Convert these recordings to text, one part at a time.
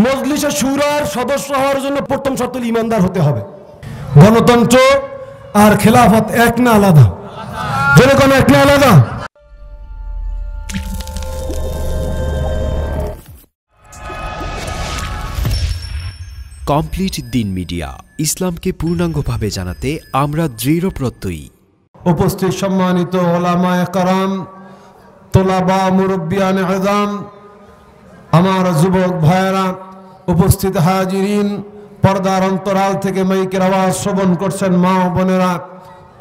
মজলিসে শুরার সদস্য হওয়ার জন্য প্রথম শর্ত ইমানদার হতে হবে। গণতন্ত্র আর খেলাফত এক না আলাদা? যেরকম এক না আলাদা? কমপ্লিট দিন মিডিয়া, ইসলামকে পূর্ণাঙ্গভাবে জানাতে আমরা দৃঢ় প্রত্যয়ী। উপস্থিত সম্মানিত ওলামায়ে কেরাম, তোলাবা, মুরব্বিয়ান আযম, আমার যুবক ভাইয়েরা, উপস্থিত হাজিরিন, পর্দার অন্তরাল থেকে মাইকের আওয়াজ শ্রবণ করছেন মা ও বোনেরা,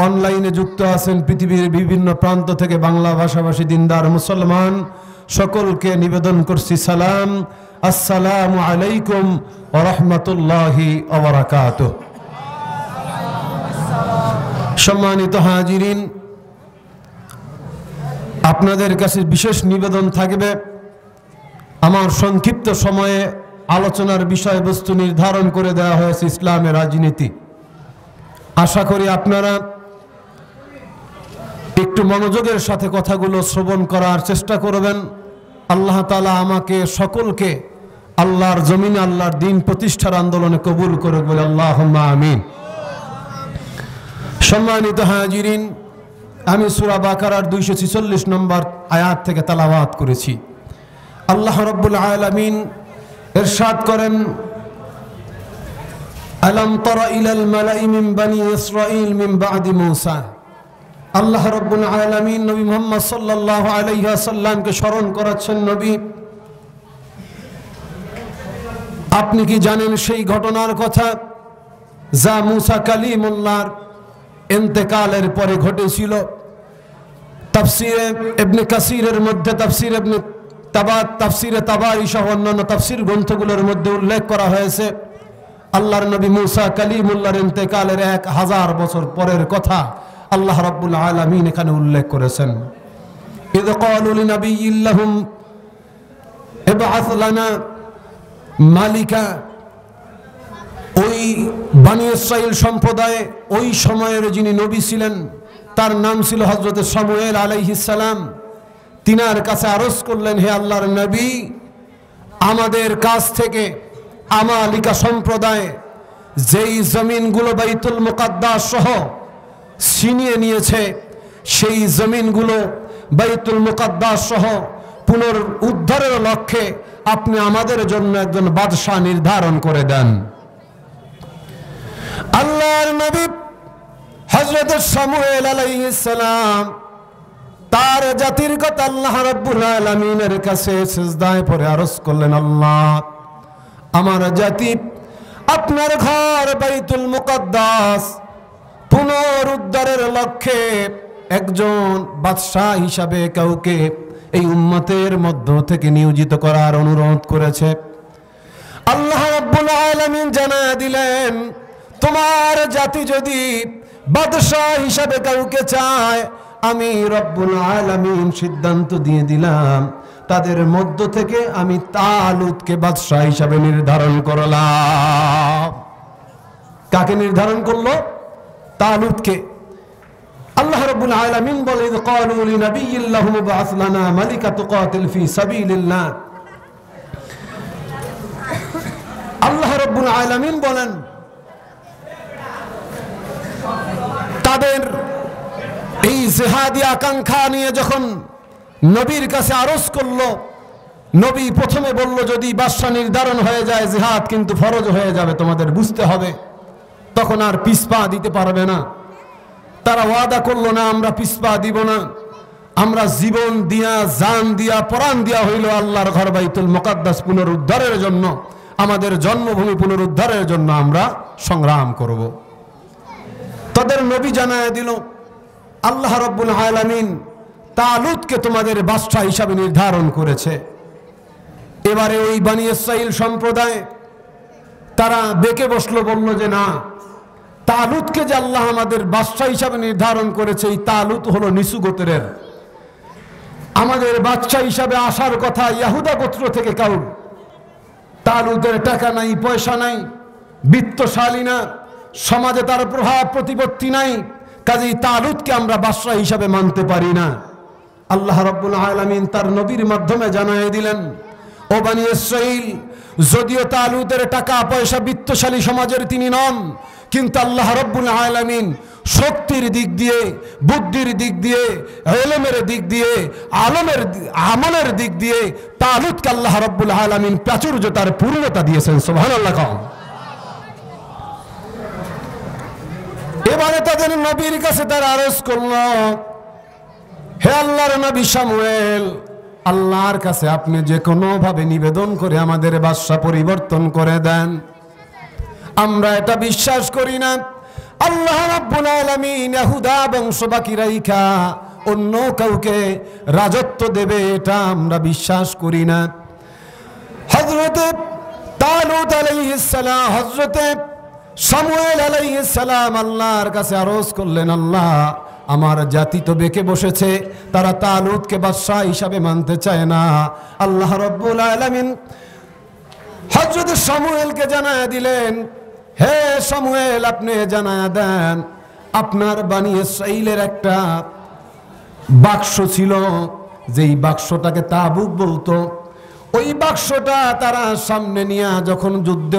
অনলাইনে যুক্ত আছেন পৃথিবীর বিভিন্ন প্রান্ত থেকে বাংলা ভাষাভাষী দিনদার মুসলমান, সকলকে নিবেদন করছি সালাম, আসসালামু আলাইকুম ওয়া রাহমাতুল্লাহি ওয়া বারাকাতুহু। সম্মানিত হাজিরিন, আপনাদের কাছে বিশেষ নিবেদন থাকবে। আমার সংক্ষিপ্ত সময়ে আলোচনার বিষয়বস্তু নির্ধারণ করে দেওয়া হয়েছে ইসলামের রাজনীতি। আশা করি আপনারা একটু মনোযোগের সাথে কথাগুলো শ্রবণ করার চেষ্টা করবেন। আল্লাহ তাআলা আমাকে সকলকে আল্লাহর জমিনে আল্লাহর দ্বীন প্রতিষ্ঠার আন্দোলনে কবুল করে বলে আল্লাহুম্মা আমিন। সম্মানিত হাজিরিন, আমি সূরা বাকারার 246 নম্বর আয়াত থেকে তেলাওয়াত করেছি। আল্লাহ রাব্বুল আলামিন ইরশাদ করেন, আলাম তারা ইলাল মালাই মিন বানি ইসরাঈল মিন বাদি মূসা। আল্লাহ রাব্বুল আলামিন নবী মুহাম্মদ সাল্লাল্লাহু আলাইহি ওয়াসাল্লামকে স্মরণ করাচ্ছেন, নবী আপনি কি জানেন সেই ঘটনার কথা যা মূসা কালিমুল্লাহর ইন্তেকালের পরে ঘটেছিল? তাফসীরে ইবনে কাসীরের মধ্যে, তাফসীরে তাবারি সহ অন্যান্য তাফসীর গ্রন্থগুলোর মধ্যে উল্লেখ করা হয়েছে আল্লাহর নবী মূসা কালিমুল্লাহর ইন্তেকালের 1000 বছর পরের কথা আল্লাহ রাব্বুল আলামিন এখানে উল্লেখ করেছেন। ইয ক্বালু লিনাবিয়্যিন লাহুম ইবআথ লানা মালিকা। ওই বনী ইসরাইল সম্প্রদায় ওই সময়ের যিনি নবী ছিলেন তার নাম ছিল হযরত শামূয়েল আলাইহিস সালাম। তিনার কাছে আরজ করলেন, হে আল্লাহর নবী, আমাদের কাছ থেকে আমালিকা সম্প্রদায় যেই জমিনগুলো বাইতুল মুকাদ্দাস সহ ছিনিয়ে নিয়েছে, সেই জমিনগুলো বাইতুল মুকাদ্দাস সহ পুনরুদ্ধারের লক্ষ্যে আপনি আমাদের জন্য একজন বাদশা নির্ধারণ করে দেন। আল্লাহর নবী হযরত শামূয়েল আলাইহিস সালাম তার জাতির কথা আল্লাহ রাব্বুল আলামিনের কাছে সিজদায় পড়ে আরজ করলেন, আল্লাহ, আমার জাতি আপনার ঘর বাইতুল মুকাদ্দাস পুনরুদ্ধারের লক্ষ্যে একজন বাদশা হিসাবে কাউকে এই উম্মতের মধ্য থেকে নিয়োজিত করার অনুরোধ করেছে। আল্লাহ রাব্বুল আলামিন জানায়া দিলেন, তোমার জাতি যদি বাদশা হিসাবে কাউকে চায়, আমি রব্বুল আলামিন সিদ্ধান্ত দিয়ে দিলাম তাদের মধ্য থেকে আমি তালুতকে বাদশা হিসাবে নির্ধারণ করলাম। কাকে নির্ধারণ করলো? তালুতকে। আল্লাহ রাব্বুল আলামিন বলে, ইয ক্বালু লিনাবিয়্যিন লাহুম ইবআথ লানা মালিকা তুকাতিল ফি সাবিলিল্লাহ। আল্লাহ রাব্বুল আলামিন বলেন, তাদের এই জিহাদি আকাঙ্ক্ষা নিয়ে যখন নবীর কাছে আরজ করলো, নবী প্রথমে বলল, যদি বাদশা নির্ধারণ হয়ে যায় জিহাদ কিন্তু ফরজ হয়ে যাবে, তোমাদের বুঝতে হবে। তখন আর পিছপা দিতে পারবে না। তারা ওয়াদা করলো, না আমরা পিছপা দিব না, আমরা জীবন দিয়া, জান দিয়া, প্রাণ দিয়া হইল আল্লাহর ঘর বাইতুল মুকাদ্দাস পুনরুদ্ধারের জন্য, আমাদের জন্মভূমি পুনরুদ্ধারের জন্য আমরা সংগ্রাম করব। তাদের নবী জানায় দিল, আল্লাহ রাব্বুল আলামিন তালুতকে তোমাদের বাদশা হিসাবে নির্ধারণ করেছে। এবারে ওই বনী ইসরাইল সম্প্রদায় তারা বেঁকে বসলো, বলল যে না, তালুতকে যে আল্লাহ আমাদের বাদশা হিসাবে নির্ধারণ করেছে, এই তালুত হলো নিচু গোত্রের, আমাদের বাদশা হিসাবে আসার কথা ইয়াহুদা গোত্র থেকে কাউর। তালুতের টাকা নাই, পয়সা নাই, বিত্তশালী না, সমাজে তার প্রভাব প্রতিপত্তি নাই, কাজেই তালুতকে আমরা বাদশা হিসাবে মানতে পারি না। আল্লাহ রাব্বুল আলামিন তার নবীর মাধ্যমে জানায় দিলেন, ও বনী ইসরাইল, যদিও তালুতের টাকা পয়সা বিত্তশালী সমাজের তিনি নন, কিন্তু আল্লাহ রাব্বুল আলামিন শক্তির দিক দিয়ে, বুদ্ধির দিক দিয়ে, ইলমের দিক দিয়ে, আমলের দিক দিয়ে তালুতকে আল্লাহ রাব্বুল আলামিন প্রাচুর্যতার পূর্ণতা দিয়েছেন। সুবহানাল্লাহ। এবারে তাদের নবীর কাছে তারা আরজ করল, হে আল্লাহর নবী শামুয়েল, আল্লাহর কাছে আপনি যে কোনো ভাবে নিবেদন করে আমাদের বাদশা পরিবর্তন করে দেন। আমরা এটা বিশ্বাস করি না আল্লাহ রাব্বুল আলামিন ইহুদা বংশবাকি রাইখা অন্য কাউকে রাজত্ব দেবে, এটা আমরা বিশ্বাস করি না। হযরতে তালুত আলাইহিস সালাম, হযরতে শামুয়েল আলাইহিস সালাম আল্লাহর কাছে আরজ করলেন, আল্লাহ আমার জাতি তো বেঁকে বসেছে, তারা তালুতকে বাদশা হিসাবে মানতে চায় না। আল্লাহ রাব্বুল আলামিন হযরতে শামুয়েলকে জানায়া দিলেন, হে শামুয়েল, আপনি জানায়া দেন আপনার বনি ইসরাঈলের একটা বাক্স ছিল, যেই বাক্সটাকে তাবুক বলতো। ওই বাক্সটা তারা সামনে নিয়ে যখন যুদ্ধ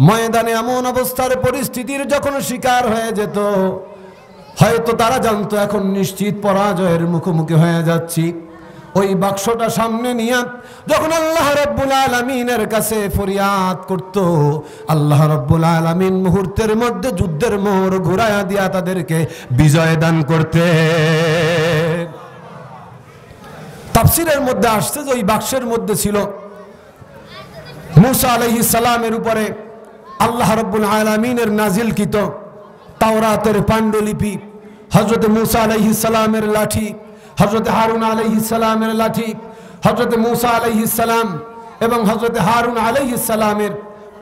ময়দানে এমন অবস্থার পরিস্থিতির যখন শিকার হয়ে যেত, হয়তো তারা জানতো এখন নিশ্চিত পরাজয়ের মুখোমুখি হয়ে যাচ্ছি। ওই বাক্সটা সামনে নিয়ে যখন আল্লাহ রাব্বুল আলামিনের কাছে ফরিয়াদ করত, আল্লাহ রাব্বুল আলামিন মুহূর্তের মধ্যে যুদ্ধের মোড় ঘুরায়া দিয়া তাদেরকে বিজয় দান করতে। তাফসীরের মধ্যে আসছে যে ওই বাক্সের মধ্যে ছিল মূসা আলাইহিস সালামের উপরে আল্লাহ রাব্বুল আলামিনের নাজিলকৃত তাওরাতের পাণ্ডুলিপি, হযরত মূসা আলাইহিস সালামের লাঠি, হযরত হারুন আলাইহিস সালামের লাঠি, হযরত মূসা আলাইহিস সালাম এবং হযরত হারুন আলাইহিস সালামের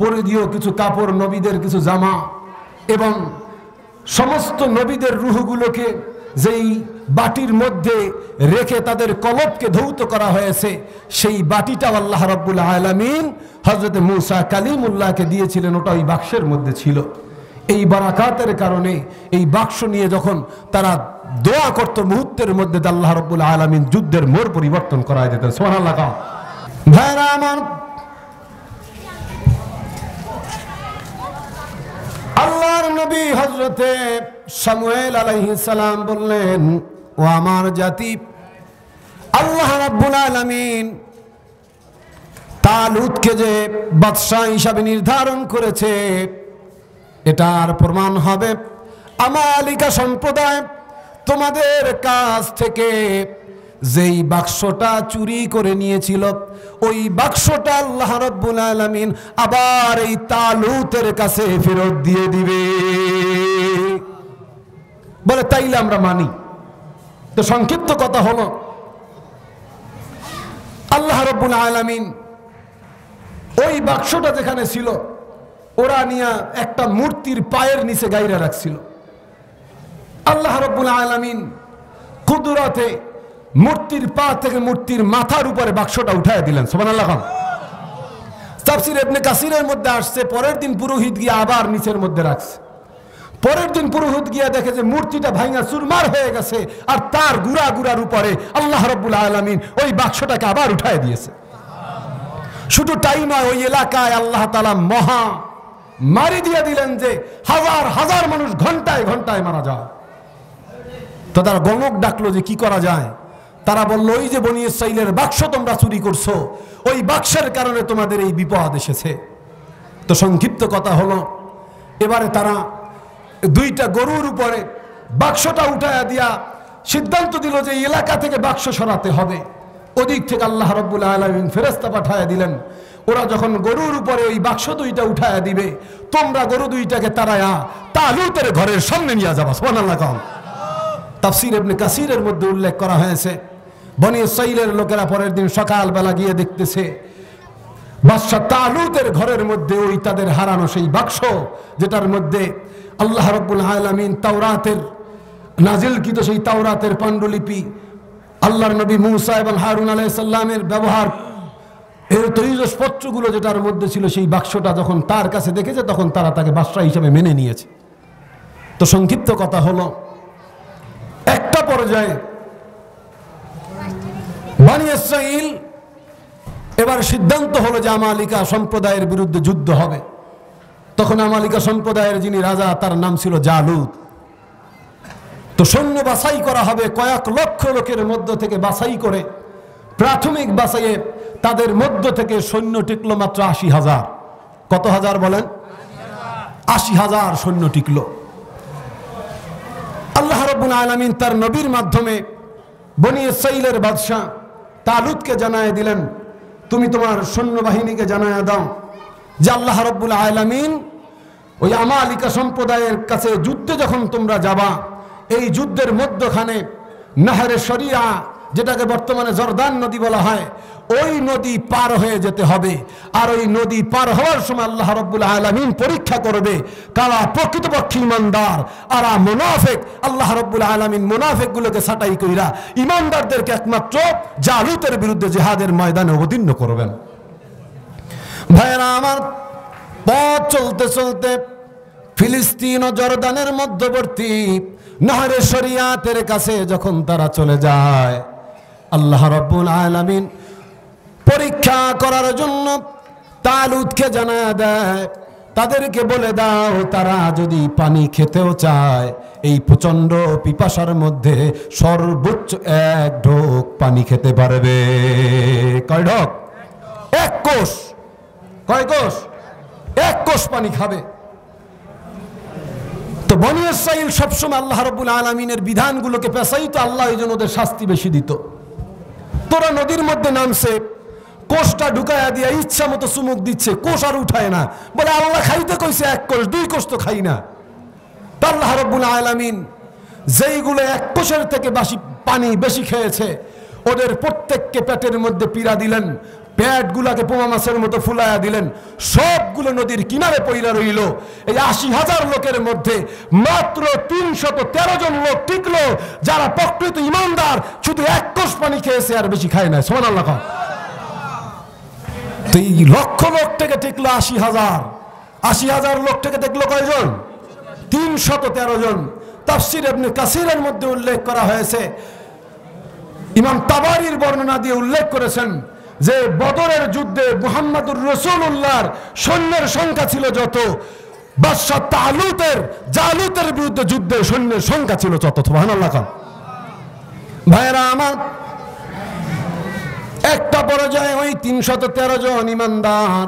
পরিধেয় কিছু কাপড়, নবীদের কিছু জামা এবং সমস্ত নবীদের রূহগুলোকে যেই বাটির মধ্যে রেখে তাদের কলবকে ধৌত করা হয়েছে, সেই বাটিটা আল্লাহ রাব্বুল আলামিন হযরত মূসা কালিমুল্লাহকে দিয়েছিলেন, ওটা ওই বাক্সের মধ্যে ছিল। এই বারাকাতের কারণে এই বাক্স নিয়ে যখন তারা দোয়া করত, মুহূর্তের মধ্যে আল্লাহ রাব্বুল আলামিন যুদ্ধের মোড় পরিবর্তন করায় দিতেন। সুবহানাল্লাহ। ভাইরা আমার, আল্লাহর নবী হযরতে শামুয়েল আলাইহিস সালাম বললেন, ও আমার জাতি, আল্লাহ রাব্বুল আলামিন তালুতকে যে বাদশা হিসাবে নির্ধারণ করেছে, এটার প্রমাণ হবে আমালিকা সম্প্রদায় তোমাদের কাছ থেকে যেই বাক্সটা চুরি করে নিয়েছিল, ওই বাক্সটা আল্লাহ রাব্বুল আলামিন আবার এই তালুতের কাছে ফেরত দিয়ে দিবে। বলে তাইলে আমরা মানি। তো সংক্ষিপ্ত কথা হলো, আল্লাহ রাব্বুল আলামিন ওই বাক্সটা যেখানে ছিল, ওরা নিয়ে একটা মূর্তির পায়ের নিচে গাইরা রাখছিল। আল্লাহ রাব্বুল আলামিন কুদরতে মূর্তির পা থেকে মূর্তির মাথার উপরে বাক্সটা উঠায় দিলেন। সুবহানাল্লাহ। তাফসীর ইবনে কাসিরের মধ্যে আসছে, পরের দিন পুরোহিত গিয়ে আবার নিচের মধ্যে রাখছে। পরের দিন পুরোহিত গিয়ে দেখে যে মূর্তিটা ভাঙা চুরমার হয়ে গেছে, আর তার গুড়ার উপরে আল্লাহ রাব্বুল আলামিন ওই বাক্সটাকে আবার উঠায় দিয়েছে। শুধু তাই নয়, ওই এলাকায় আল্লাহ তাআলা মহা মারি দিয়ে দিলেন যে হাজার হাজার মানুষ ঘন্টায় ঘন্টায় মারা যায়। তো তারা গণক ডাকলো যে কি করা যায়। তারা বলল, ওই যে বনি ইসরাঈলের বাক্স তোমরা চুরি করছো, ওই বাক্সের কারণে তোমাদের এই বিপদ এসেছে। তো সংক্ষিপ্ত কথা হলো, এবারে তারা দুইটা গরুর উপরে বাক্সটা উঠায়া দিয়া সিদ্ধান্ত দিল যে এই এলাকা থেকে বাক্স সরাতে হবে। ওদিক থেকে আল্লাহ রাব্বুল আলামিন ফেরেশতা পাঠায়া দিলেন। ওরা যখন গরুর উপরে ওই বাক্স দুইটা উঠায়া দিবে, তোমরা গরু দুইটাকে তারায়া তালুতের ঘরের সামনে নিয়ে যাবা। সুবহানাল্লাহ। তাফসীর ইবনে কাসিরের মধ্যে উল্লেখ করা হয়েছে, বনি ইসরাঈলের লোকেরা পরের দিন সকালবেলা গিয়ে দেখতেছে বাদশা তালুতের ঘরের মধ্যে ওই তাদের হারানো সেই বাক্স, যেটার মধ্যে আল্লাহ রাব্বুল আলামিন তাওরাতের নাজিলকৃত সেই তাওরাতের পাণ্ডুলিপি, আল্লাহর নবী মূসা এবং হারুন আলাইহিস সালামের ব্যবহার এর তৈজসপত্রগুলো যেটার মধ্যে ছিল, সেই বাক্সটা যখন তার কাছে দেখেছে, তখন তারা তাকে বাদশা হিসেবে মেনে নিয়েছে। তো সংক্ষিপ্ত কথা হলো, একটা পর্যায়ে বনি ইসরাঈল এবার সিদ্ধান্ত হলো যে আমালিকা সম্প্রদায়ের বিরুদ্ধে যুদ্ধ হবে। তখন আমালিকা সম্প্রদায়ের যিনি রাজা, তার নাম ছিল জালুত। তো সৈন্য বাছাই করা হবে, কয়েক লক্ষ লোকের মধ্য থেকে বাছাই করে প্রাথমিক বাছাইয়ে তাদের মধ্য থেকে সৈন্য টিকলো মাত্র ৮০,০০০। কত হাজার বলেন? ৮০,০০০ সৈন্য টিকলো। আল্লাহ রাব্বুল আলামিন তার নবীর মাধ্যমে বনি ইসরাঈলের বাদশা তালুতকে জানায় দিলেন, তুমি তোমার সৈন্যবাহিনীকে জানায় দাও যে আল্লাহ রাব্বুল আলামিন ওই আমালিকা সম্প্রদায়ের কাছে যুদ্ধে যখন তোমরা যাবা, এই যুদ্ধের মধ্যখানে নাহরে শরিয়া, যেটাকে বর্তমানে জর্দান নদী বলা হয়, ওই নদী পার হয়ে যেতে হবে। আর ওই নদী পার হওয়ার সময় আল্লাহ রাব্বুল আলামিন পরীক্ষা করবে কারা প্রকৃতপক্ষে ঈমানদার আর মুনাফিক। আল্লাহ রাব্বুল আলামিন মুনাফিকগুলোকে ছাঁটাই কইরা ঈমানদারদেরকে একমাত্র জালুতের বিরুদ্ধে জিহাদের ময়দানে অবতীর্ণ করবেন। ভাইরা আমার, পথ চলতে চলতে ফিলিস্তিন ও জর্দানের মধ্যবর্তী নাহরে শরিয়াতের কাছে যখন তারা চলে যায়, আল্লাহ রাব্বুল আলামিন পরীক্ষা করার জন্য তালুতকে জানায় দেয়, তাদেরকে বলে দাও তারা যদি পানি খেতেও চায়, এই প্রচন্ড পিপাসার মধ্যে সর্বোচ্চ 1 ঢোক পানি খেতে পারবে। কয় ঢোক? 1 কোষ। কয় কোষ? 1 কোষ পানি খাবে। তো বনি ইসরাঈল সবসময় আল্লাহ রাব্বুল আলামিনের বিধানগুলোকে পেছাইতো, আল্লাহ এই জন্য ওদের শাস্তি বেশি দিত। তোরা নদীর মধ্যে নামছে, কোষটা ঢুকায়া দিয়ে ইচ্ছা মতো চুমুক দিচ্ছে, কোষ আর উঠায় না, বলে আল্লাহ খাইতে কইছে 1 কোষ, 2 কোষ তো খাই না। তা আল্লাহ রাব্বুল আলামিন যেইগুলো 1 কোষের থেকে পানি বেশি খেয়েছে, ওদের প্রত্যেককে পেটের মধ্যে পীড়া দিলেন, পেটগুলাকে পোমা মাছের মতো ফুলায়া দিলেন, সবগুলো নদীর কিনারে পইরা রইল। এই ৮০,০০০ লোকের মধ্যে মাত্র ৩১৩ জন লোক টিকলো, যারা প্রকৃত ঈমানদার, শুধু 1 কোষ পানি খেয়েছে আর বেশি খায় না। সুবহানাল্লাহ। তো এই লক্ষ লোক থেকে টিকলো ৮০,০০০। ৮০,০০০ লোক থেকে টিকলো কয়জন? ৩১৩ জন। তাফসীর ইবনে কাসীরের মধ্যে উল্লেখ করা হয়েছে, ইমাম তাবারির বর্ণনা দিয়ে উল্লেখ করেছেন যে বদরের যুদ্ধে মুহাম্মদুর রাসূলুল্লাহর সৈন্যের সংখ্যা ছিল যত, বাদশা জালুতের বিরুদ্ধে যুদ্ধে সৈন্যের সংখ্যা ছিল তত। সুবহানাল্লাহ। ভাইরা আমার, একটা পর্যায়ে ওই ৩১৩ জন ঈমানদার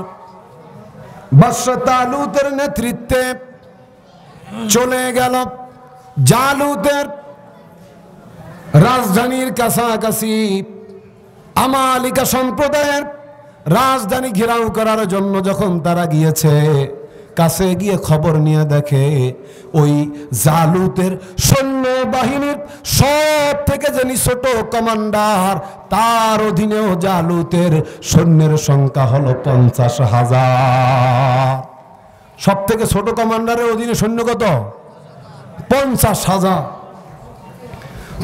বাদশা তালুতের নেতৃত্বে চলে গেল জালুতের রাজধানীর কাছাকাছি। আমালিকা সম্প্রদায়ের রাজধানী ঘেরাও করার জন্য যখন তারা গিয়েছে, কাছে গিয়ে খবর নিয়ে দেখে ওই জালুতের সৈন্য বাহিনীর সব থেকে যিনি ছোট কমান্ডার, তার অধীনেও জালুতের সৈন্যের সংখ্যা হলো ৫০,০০০। সব থেকে ছোট কমান্ডারের অধীনে সৈন্য কত? ৫০,০০০।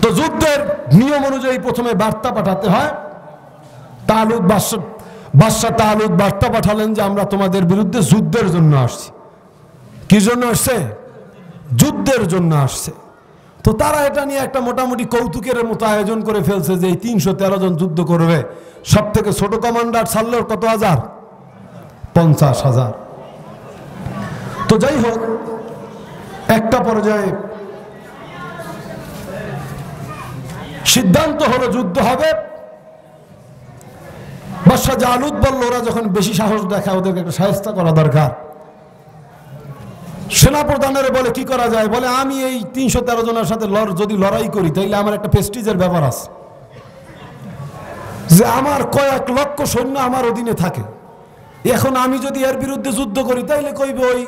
তো যুদ্ধের নিয়ম অনুযায়ী প্রথমে বার্তা পাঠাতে হয়। বাদশা তালুত বার্তা পাঠালেন যে আমরা তোমাদের বিরুদ্ধে যুদ্ধের জন্য আসছি। কি জন্য আসছে? যুদ্ধের জন্য আসছে। তো তারা এটা নিয়ে একটা মোটামুটি কৌতুকের মতো আয়োজন করে ফেলছে যে এই ৩১৩ জন যুদ্ধ করবে, সব থেকে ছোট কমান্ডার ছাড়লেও কত হাজার? ৫০,০০০। তো যাই হোক, একটা পর্যায়ে সিদ্ধান্ত হলো যুদ্ধ হবে। বাদশা জালুত বলল, ওরা যখন বেশি সাহস দেখায় ওদেরকে একটা শায়েস্তা করা দরকার। সেনাপ্রধানের বলে কি করা যায়? বলে আমি এই ৩১৩ জনের সাথে যদি লড়াই করি তাইলে আমার একটা প্রেস্টিজের ব্যাপার আছে, যে আমার কয়েক লক্ষ সৈন্য আমার অধীনে থাকে। এখন আমি যদি এর বিরুদ্ধে যুদ্ধ করি তাইলে কইবে ওই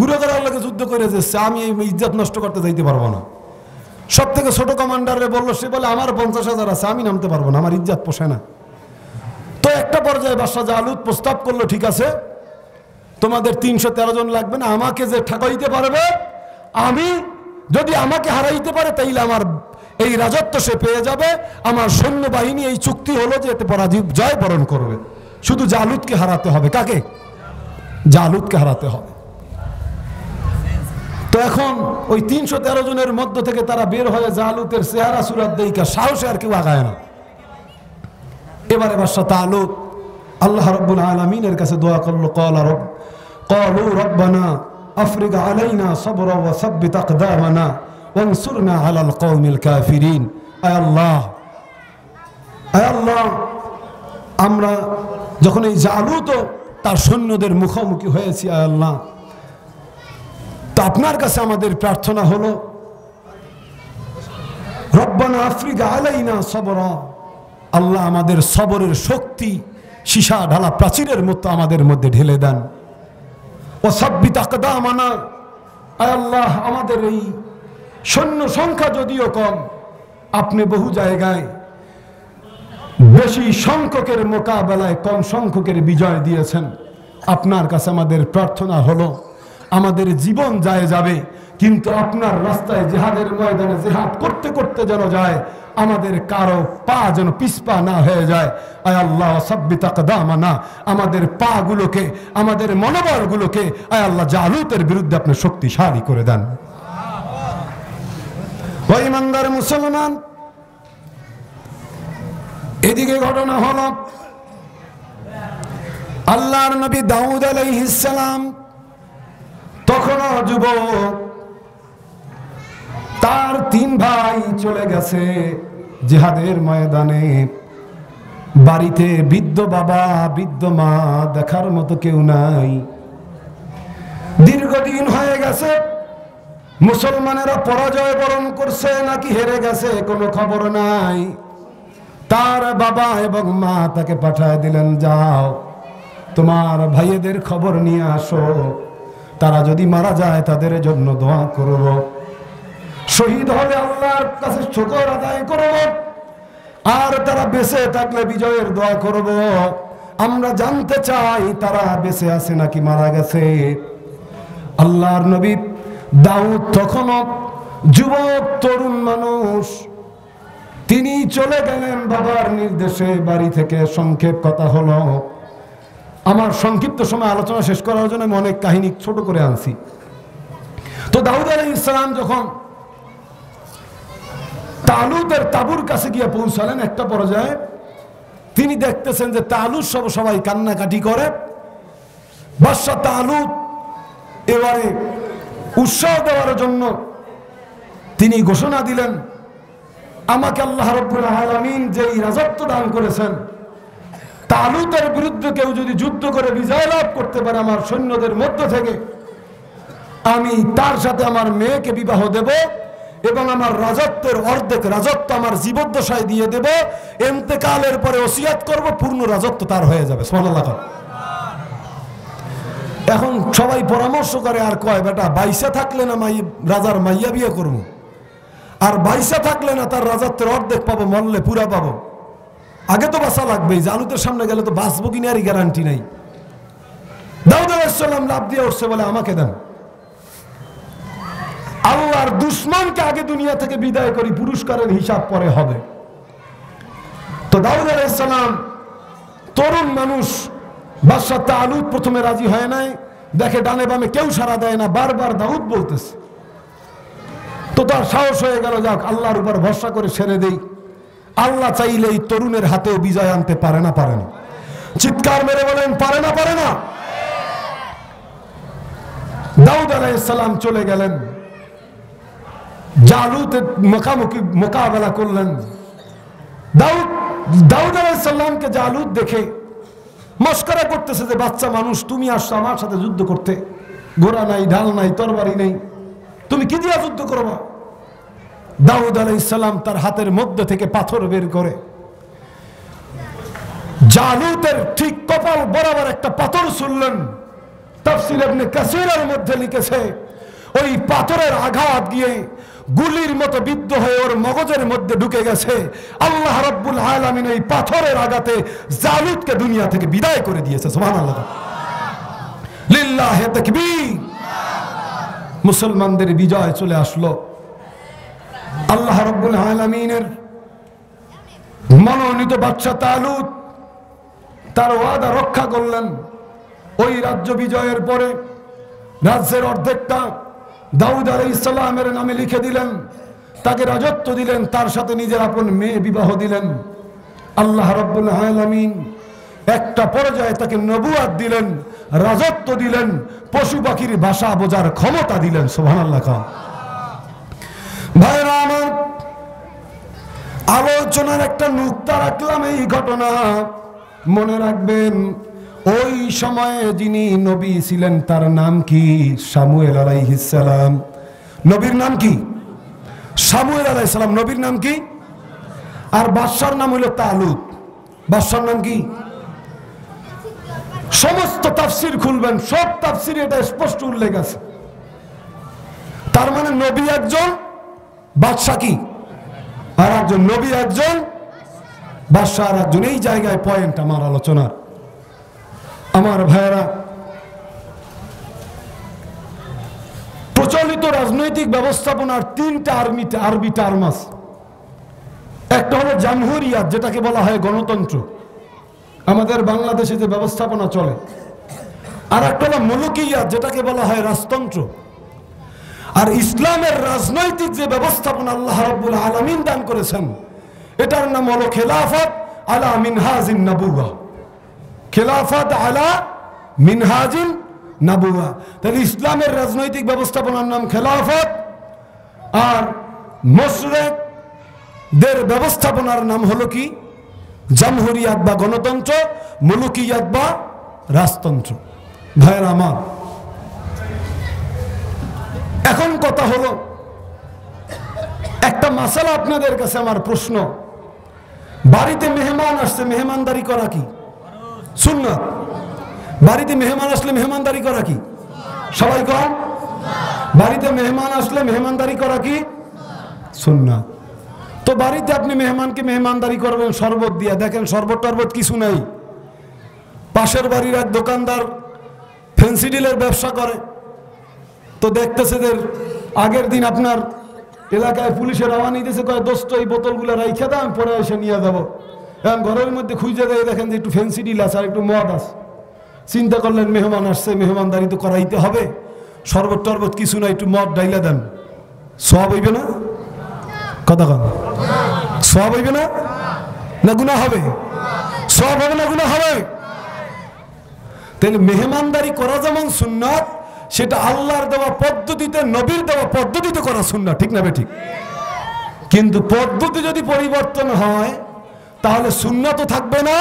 গুরু করার লোকে যুদ্ধ করে যাচ্ছে, আমি এই ইজ্জত নষ্ট করতে যাইতে পারবো না। সব থেকে ছোট কমান্ডারে বললো, সে বলে আমার ৫০,০০০ আছে, আমি নামতে পারবো না, আমার ইজ্জত পোষায় না। তো একটা পর্যায়ে বাদশা জালুত প্রস্তাব করলো, ঠিক আছে তোমাদের ৩১৩ জন লাগবে না, আমাকে যে ঠকাইতে পারবে, আমি যদি আমাকে হারাইতে পারে তাইলে আমার এই রাজত্ব সে পেয়ে যাবে। আমার সৈন্যবাহিনী এই চুক্তি হলো যে এতে জয় বরণ করবে, শুধু জালুতকে হারাতে হবে। কাকে? জালুতকে হারাতে হবে। তো এখন ওই ৩১৩ জনের মধ্য থেকে তারা বের হয়ে জালুতের চেহারা সুরাত দেইকা সাহসে আর কেউ আগায় না। এবারে বাদশা তালুত আল্লাহ রাব্বুল আলামিনের কাছে দোয়া করলো, ক্বালু রব্বানা আফরিগ আলাইনা সাবরা ওয়া সাব্বিত আকদামানা ওয়ানসুরনা আলাল কওমিল কাফিরিন। আয় আল্লাহ, আমরা যখন এই জালুত তার সৈন্যদের মুখোমুখি হয়েছি, আয় আল্লাহ, তো আপনার কাছে আমাদের প্রার্থনা হলো, রব্বানা আফরিগ আলাইনা সাবরা, আল্লাহ আমাদের সবরের শক্তি সীসা ঢালা প্রাচীরের মতো আমাদের মধ্যে ঢেলে দেন। ও সাব্বিত আকদামানা, আয় আল্লাহ আমাদের এই সৈন্য সংখ্যা যদিও কম, আপনি বহু জায়গায় বেশি সংখ্যকের মোকাবেলায় কম সংখ্যকের বিজয় দিয়েছেন। আপনার কাছে আমাদের প্রার্থনা হলো, আমাদের জীবন যায় যাবে, কিন্তু আপনার রাস্তায় জিহাদের ময়দানে জিহাদ করতে করতে যেন যায়, আমাদের কারো পা যেন পিছপা না হয়ে যায়। আয় আল্লাহ সাব্বিত আকদামানা, আমাদের পা গুলোকে, আমাদের মনোবলগুলোকে আয় আল্লাহ জালুতের বিরুদ্ধে আপনি শক্তিশালী করে দেন। ওই ইমানদার মুসলমান, এদিকে ঘটনা হলো আল্লাহর নবী দাউদ আলাইহিস সালাম তখনও যুবক, তার 3 ভাই চলে গেছে জিহাদের ময়দানে। বাড়িতে বৃদ্ধ বাবা বৃদ্ধ মা, দেখার মতো কেউ নাই। দীর্ঘদিন হয়ে গেছে, মুসলমানেরা পরাজয় বরণ করছে নাকি হেরে গেছে কোনো খবর নাই। তার বাবা এবং মা তাকে পাঠায় দিলেন, যাও তোমার ভাইয়েদের খবর নিয়ে আসো, তারা যদি মারা যায় তাদের জন্য দোয়া করব, শহীদ হলে আল্লাহর কাছে শুকর আদায় করব, আর তারা বেঁচে থাকলে বিজয়ের দোয়া করব। আমরা জানতে চাই তারা বেঁচে আছে নাকি মারা গেছে। আল্লাহর নবী দাউদ তখনও যুবক তরুণ মানুষ, তিনি চলে গেলেন বাবার নির্দেশে বাড়ি থেকে। সংক্ষেপ কথা হলো, আমার সংক্ষিপ্ত সময় আলোচনা শেষ করার জন্য আমি অনেক কাহিনী ছোট করে আনছি। তো দাউদ আলাইহিস সালাম যখন তালুতের তাবুর কাছে গিয়ে পৌঁছালেন, একটা পর্যায়ে তিনি দেখতেছেন যে তালুত সবাই কান্নাকাটি করে। বাদশা তালুত এবারে উৎসাহ দেওয়ার জন্য তিনি ঘোষণা দিলেন, আমাকে আল্লাহ রাব্বুল আলামিন যেই রাজত্ব দান করেছেন, তালুতের বিরুদ্ধে কেউ যদি যুদ্ধ করে বিজয় লাভ করতে পারে আমার সৈন্যদের মধ্য থেকে, আমি তার সাথে আমার মেয়েকে বিবাহ দেব এবং আমার রাজত্বের অর্ধেক রাজত্ব আমার জীবদ্দশায় দিয়ে দেব। ইন্তেকালের পরে ওসিয়াত করব, পূর্ণ রাজত্ব তার হয়ে যাবে। সুবহানাল্লাহ। এখন সবাই পরামর্শ করে আর কয়, বেটা বাইসা থাকলে না রাজার মাইয়া বিয়ে করবো, আর বাইসা থাকলে না তার রাজত্বের অর্ধেক পাবো, মরলে পুরা পাবো। আগে তো বাঁচা লাগবে, জালুতের সামনে গেলে তো বাঁচবো কিনা আর গ্যারান্টি নাই। দাউদ আলাইহিস সালাম লাভ দিয়ে উঠছে, বলে আমাকে দেন, আল্লাহর দুশমনকে আগে দুনিয়া থেকে বিদায় করি, পুরস্কারের হিসাব পরে হবে। তো দাউদ আলাইহিস সালাম তরুণ মানুষ, বাদশা তালুত প্রথমে রাজি হয় নাই, দেখে ডানে বামে কেউ সাড়া দেয় না, বারবার দাউদ বলতেছে। তো তার সাহস হয়ে গেল, যাক আল্লাহর উপর ভরসা করে ছেড়ে দেই, আল্লাহ চাইলে এই তরুণের হাতেও বিজয় আনতে পারে না, পারে না? চিৎকার মেরে বলেন, পারে না, পারে না? দাউদ আলাইহিস সালাম চলে গেলেন, জালুতের মুখোমুখি মোকাবেলা করলেন। দাউদ আলাইহিস সালামকে জালুত দেখে মস্করা করতেছে যে, বাচ্চা মানুষ, তুমি আসছো আমার সাথে যুদ্ধ করতে, ঘোড়া নাই, ঢাল নাই, তরবারি নেই, তুমি কি দিয়া যুদ্ধ করবা? দাউদ আলাইহিস সালাম তার হাতের মধ্যে থেকে পাথর বের করে জালুতের ঠিক কপাল বরাবর একটা পাথর ছুঁড়লেন। তাফসীর ইবনে কাসীরের মধ্যে লিখেছে, ওই পাথরের আঘাত গিয়ে গুলির মতো বিদ্ধ হয়ে ওর মগজের মধ্যে ঢুকে গেছে। আল্লাহ রাব্বুল আলামিন এই পাথরের আঘাতে জালুতকে দুনিয়া থেকে বিদায় করে দিয়েছে। সুবহানাল্লাহ, লিল্লাহি তাকবীর। মুসলমানদের বিজয় চলে আসলো। আল্লাহ রাব্বুল আলামিনের মনোনীত বাদশা তালুত তার ওয়াদা রক্ষা করলেন। ওই রাজ্য বিজয়ের পরে রাজ্যের অর্ধেকটা দাউদ আলাইহিস সালামের নামে লিখে দিলেন, তাকে রাজত্ব দিলেন, তার সাথে নিজের আপন মেয়ে বিবাহ দিলেন। আল্লাহ রাব্বুল আলামিন একটা পর্যায়ে তাকে নবুয়াত দিলেন, রাজত্ব দিলেন, পশু পাখির ভাষা বোঝার ক্ষমতা দিলেন। সুবহানাল্লাহ। ভাইরা আমার, আলোচনার একটা নুক্তা রাখলাম এই ঘটনা। মনে রাখবেন, ওই সময়ে যিনি নবী ছিলেন তার নাম কি? শামুয়েল আলাইহিস সালাম। নবীর নাম কি? শামুয়েল আলাইহিস সালাম। নবীর নাম কি? আর বাদশার নাম হলো তালুত। বাদশার নাম কি? সমস্ত তাফসির খুলবেন, সব তাফসিরে এটা স্পষ্ট উল্লেখ আছে। তার মানে নবী একজন, বাদশা কি আর একজন। নবী একজন, বাদশা আর একজন। এই জায়গায় পয়েন্ট আমার আলোচনার। আমার ভাইয়েরা, প্রচলিত রাজনৈতিক ব্যবস্থাপনার তিনটা আরবি টার্ম আছে। একটা হলো জামহুরিয়াত, যেটাকে বলা হয় গণতন্ত্র, আমাদের বাংলাদেশে যে ব্যবস্থাপনা চলে। আর একটা হলো মুলুকিয়াত, যেটাকে বলা হয় রাজতন্ত্র। আর ইসলামের রাজনৈতিক যে ব্যবস্থাপনা আল্লাহ রাব্বুল আলামিন দান করেছেন, এটার নাম হলো খেলাফত আলা মিনহাজিন নবুওয়া। খেলাফত আলা মিনহাজিন নবুওয়া। তাহলে ইসলামের রাজনৈতিক ব্যবস্থাপনার নাম খেলাফত, আর মুশরিকদের ব্যবস্থাপনার নাম হলো কি? জামহুরিয়াত বা গণতন্ত্র, মুলুকিয়াত বা রাজতন্ত্র। ভাইয়েরা আমার, এখন কথা হলো, একটা মাসালা আপনাদের কাছে আমার প্রশ্ন। বাড়িতে মেহমান আসছে, মেহমানদারি করা কি সুন্নাত? বাড়িতে মেহমান আসলে মেহমানদারি করা কি? সবাই কন। বাড়িতে মেহমান আসলে মেহমানদারি করা কি সুন্নাত। তো বাড়িতে আপনি মেহমানকে মেহমানদারি করবেন শরবত দিয়া। দেখেন, শরবত টরবত কিছু নাই। পাশের বাড়ির এক দোকানদার ফেন্সিডিলের ব্যবসা করে, তো দেখতেছে যে আগের দিন আপনার এলাকায় পুলিশের আওয়ানি দিয়েছে, কয় দোস্ত এই বোতলগুলো রাইখা দাম, পরে এসে নিয়ে যাবো। এখন ঘরের মধ্যে খুঁজে দেয়, দেখেন যে একটু ফেন্সিডিল আছে আর একটু মদ আছে। চিন্তা করলেন মেহমান আসছে, মেহমানদারি তো করাইতে হবে, শরবত টরবত কিছু না, একটু মদ ডাইলা দেন। সওয়াব হইবে না? কথা কন। সওয়াব হইবে না? না গুনাহ হবে? সওয়াব হবে না গুনাহ হবে? তাহলে মেহমানদারি করা যেমন সুন্নাত, সেটা আল্লাহর দেওয়া পদ্ধতিতে, নবীর দেওয়া পদ্ধতিতে করা সুন্নাত, ঠিক না বেঠিক? কিন্তু পদ্ধতি যদি পরিবর্তন হয়, তাহলে সুন্নাতও থাকবে না,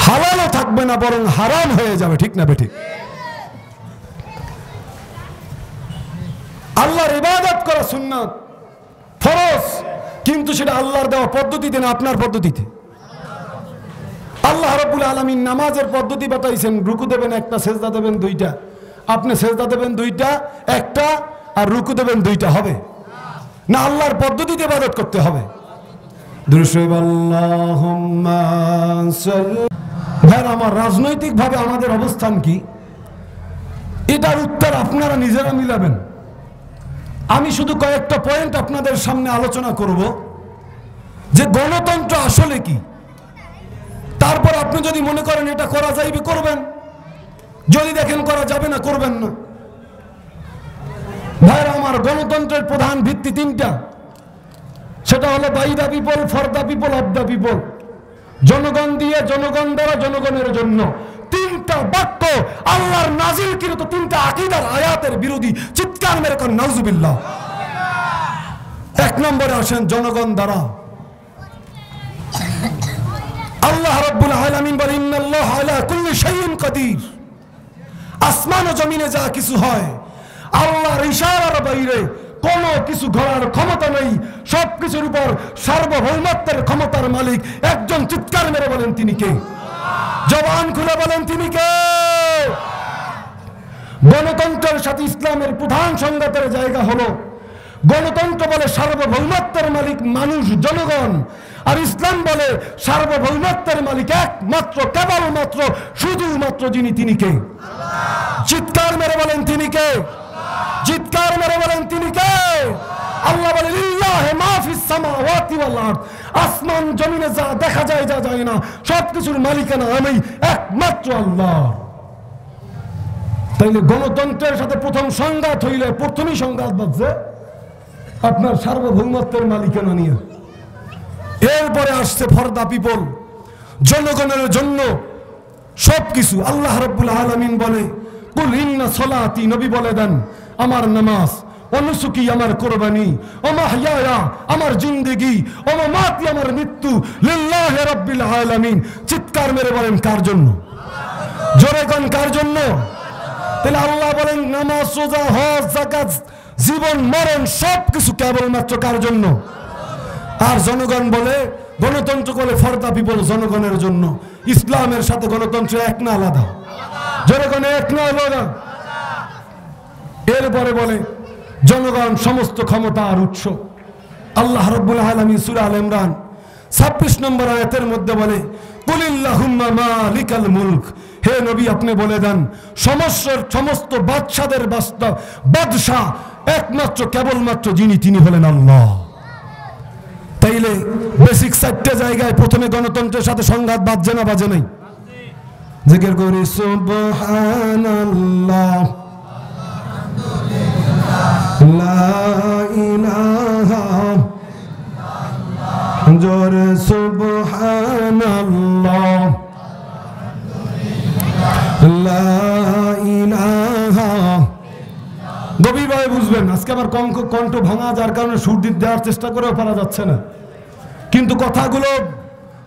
হালালও থাকবে না, বরং হারাম হয়ে যাবে, ঠিক না বেঠিক? আল্লাহর ইবাদত করা সুন্নাত, ফরজ, কিন্তু সেটা আল্লাহর দেওয়া পদ্ধতিতে না, আপনার পদ্ধতিতে। আল্লাহ রাব্বুল আলামিন নামাজের পদ্ধতি বাতাইছেন, রুকু দেবেন একটা, সেজদা দেবেন দুইটা। আপনি সেজদা দেবেন দুইটা, একটা, আর রুকু দেবেন দুইটা, হবে না? আল্লাহর পদ্ধতিতে ইবাদত করতে হবে। ভাই আমার, রাজনৈতিক ভাবে আমাদের অবস্থান কি, এটার উত্তর আপনারা নিজেরা মিলাবেন। আমি শুধু কয়েকটা পয়েন্ট আপনাদের সামনে আলোচনা করব যে গণতন্ত্র আসলে কি। তারপর আপনি যদি মনে করেন এটা করা যাইবে, করবেন। যদি দেখেন করা যাবে না, করবেন না। ভাইরা আমার, গণতন্ত্রের প্রধান ভিত্তি তিনটা। সেটা হলো by the people, for the people, of the people. জনগণ দিয়ে, জনগণ দ্বারা, জনগণের জন্য। তিনটা বাক্য আল্লাহর নাজিলকৃত তিনটা আকীদার আয়াতের বিরোধী। চিৎকার মেরে কোন নাউজুবিল্লাহ। এক নম্বরে আসেন জনগণ দ্বারা। আল্লাহ রাব্বুল আলামিন বলেন, ইন্নাল্লাহা আলা কুল্লি শাইইন কাদির। আসমান ও জমিনে যা কিছু হয়, আল্লাহর ইশারার বাইরে কোনো কিছু করার ক্ষমতা নেই। সবকিছুর উপর সার্বভৌমত্বের ক্ষমতার মালিক একজন। চিৎকার মেরে বলেন তিনি কে? জবান খুলে বলেন তিনি কে? গণতন্ত্রের সাথে ইসলামের প্রধান সংঘাতের জায়গা হলো, গণতন্ত্র বলে সার্বভৌমত্বের মালিক মানুষ, জনগণ, আর ইসলাম বলে সার্বভৌমত্বের মালিক একমাত্র, কেবলমাত্র, শুধুমাত্র যিনি, তিনি কে? চিৎকার মেরে বলেন তিনি কে? চিৎকার মেরে বলেন তিনি কে? আল্লাহ বলেন, লিল্লাহি মা ফিস সামাওয়াতি ওয়াল আরদ। আসমান জমিনে যা দেখা যায়, যা যায় না, সবকিছুর মালিকানা আমি, একমাত্র আল্লাহ। তাইলে গণতন্ত্রের সাথে প্রথম সংঘাত হইলে, প্রথমই সংঘাত বাজছে আপনার সার্বভৌমত্বের মালিকানা নিয়ে। এরপরে আসছে ফর দা পিপল। জনগণের জন্য সবকিছু। আল্লাহ রাব্বুল আলামিন বলে কুল ইন্না সলাতি, নবী বলে দেন আমার নামাজ, অনুসুকি আমার কোরবানি, ওমাহইয়া আমার জিন্দেগি, ওমামাতি আমার মৃত্যু, লিল্লাহি রাব্বিল আলামিন। চিৎকার মেরে বলেন কার জন্য? জোরে কোন কার জন্য? তাহলে আল্লাহ বলেন নামাজ, রোজা, হজ, যাকাত, জীবন মরণ সবকিছু কেবলমাত্র কার জন্য? আর জনগণ বলে, গণতন্ত্র বলে ফর দ্য পিপল, জনগণের জন্য। ইসলামের সাথে গণতন্ত্র এক না আলাদা? জনগণ এক না আলাদা? এরপরে বলে জনগণ সমস্ত ক্ষমতার উৎস। আল্লাহ রাব্বুল আলামিন সূরা আল ইমরান 26 নম্বর আয়াতের মধ্যে বলে কুলিল্লাহুম্মা মালিকাল মুলক, হে নবী আপনি বলে দেন সমস্ত বাদশাদের বাদশা একমাত্র কেবলমাত্র যিনি, তিনি হলেন আল্লাহ। তাইলে বেসিক 4টে জায়গায় প্রথমে গণতন্ত্রের সাথে সংঘাত বাজে না বাজে নাই? জিকির করি সুবহানাল্লাহ, লা ইলাহা ইল্লাল্লাহ, জোরে সুবহানাল্লাহ, লা ইলাহা। গভীরভাবে বুঝবেন, আজকে আমার কণ্ঠ ভাঙা, যার কারণে সুর দেওয়ার চেষ্টা করেও পারা যাচ্ছে না, কিন্তু কথাগুলো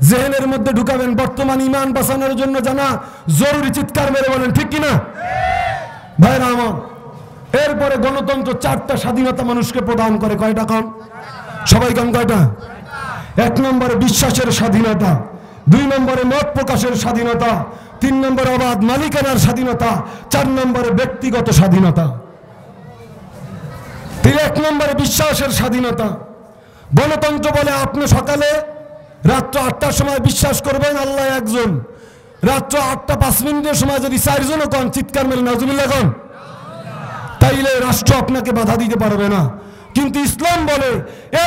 জেহেনের মধ্যে ঢুকাবেন। বর্তমান ইমান বাঁচানোর জন্য জানা জরুরি। চিৎকার মেরে বলেন ঠিক কিনা ভাইরা আমার? এরপরে গণতন্ত্র 4টা স্বাধীনতা মানুষকে প্রদান করে। কয়টা কম? সবাই কম কয়টা? 1 নম্বরে বিশ্বাসের স্বাধীনতা, 2 নম্বরে মত প্রকাশের স্বাধীনতা, 3 নম্বরে অবাধ মালিকানার স্বাধীনতা, 4 নম্বরে ব্যক্তিগত স্বাধীনতা। 1 নম্বরে বিশ্বাসের স্বাধীনতা। গণতন্ত্র বলে আপনি সকালে রাত্র 8টার সময় বিশ্বাস করবেন আল্লাহ একজন, রাত্র 8টা 5 মিনিটের সময় যদি 4 জনও কন, চিৎকার মেরে নাউজুবিল্লাহ কন, তাইলে রাষ্ট্র আপনাকে বাধা দিতে পারবে না। কিন্তু ইসলাম বলে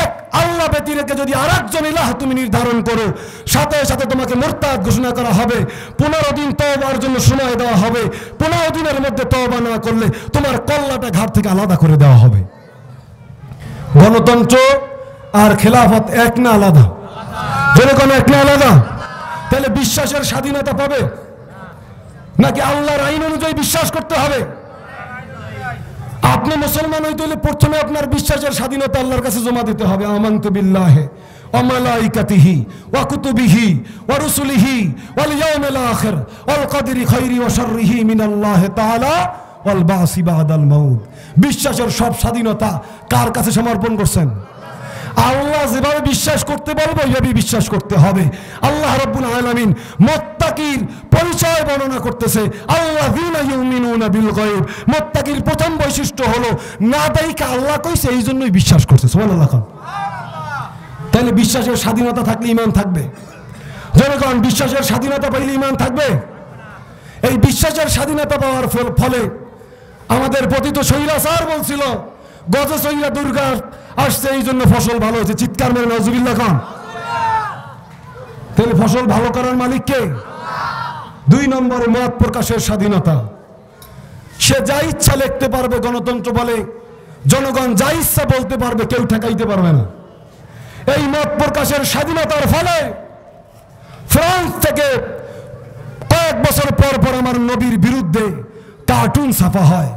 এক আল্লাহ ব্যতী রেখে যদি আরেকজন ইলাহ তুমি নির্ধারণ করো, সাথে সাথে তোমাকে মুরতাদ ঘোষণা করা হবে, 15 দিন তওবার জন্য সময় দেওয়া হবে, 15 দিনের মধ্যে তওবা না করলে তোমার কল্লাটা ঘাট থেকে আলাদা করে দেওয়া হবে। গণতন্ত্র আর খেলাফত এক না আলাদা? জনগণ এক না আলাদা? তাহলে বিশ্বাসের স্বাধীনতা পাবে নাকি আল্লাহর আইন অনুযায়ী বিশ্বাস করতে হবে? আপনি মুসলমান হইতে হলে প্রথমে আপনার বিশ্বাসের স্বাধীনতা আল্লাহর কাছে জমা দিতে হবে। আমানতু বিল্লাহি ওয়া মালাইকাতিহি ওয়া কুতুবিহি ওয়া রুসুলিহি ওয়াল ইয়াউমিল আখির ওয়াল কদরি খাইরি ওয়া শাররিহি মিনাল্লাহি তাআলা ওয়াল বাসি বাদাল মাউত। বিশ্বাসের সব স্বাধীনতা কার কাছে সমর্পণ করছেন? আল্লাহ যেভাবে বিশ্বাস করতে বলবো ওইভাবে বিশ্বাস করতে হবে। আল্লাহ রাব্বুল আলামিন মুত্তাকির পরিচয় বর্ণনা করতেছে, আল্লাযীনা ইউমিনুনা বিল গায়ব। মুত্তাকির প্রথম বৈশিষ্ট্য হলো না দেইকা আল্লাহ কইছে এই জন্যই বিশ্বাস করছে। সুবহানাল্লাহ। তাহলে বিশ্বাসের স্বাধীনতা থাকলে ঈমান থাকবে। জনগণ বিশ্বাসের স্বাধীনতা পাইলে ঈমান থাকবে। এই বিশ্বাসের স্বাধীনতা পাওয়ার ফলে আমাদের পতিত স্বৈরাচার বলছিল গজে সৈরা দুর্গা আসছে এই জন্য ফসল ভালো হয়েছে। চিৎকার মেরে নাউজুবিল্লাহ খান। তাহলে ফসল ভালো করার মালিক কে? 2 নম্বরে মত প্রকাশের স্বাধীনতা। সে যা ইচ্ছা লিখতে পারবে। গণতন্ত্র বলে জনগণ যা ইচ্ছা বলতে পারবে, কেউ ঠেকাইতে পারবে না। এই মত প্রকাশের স্বাধীনতার ফলে ফ্রান্স থেকে কয়েক বছর পর পর আমার নবীর বিরুদ্ধে কার্টুন ছাপা হয়,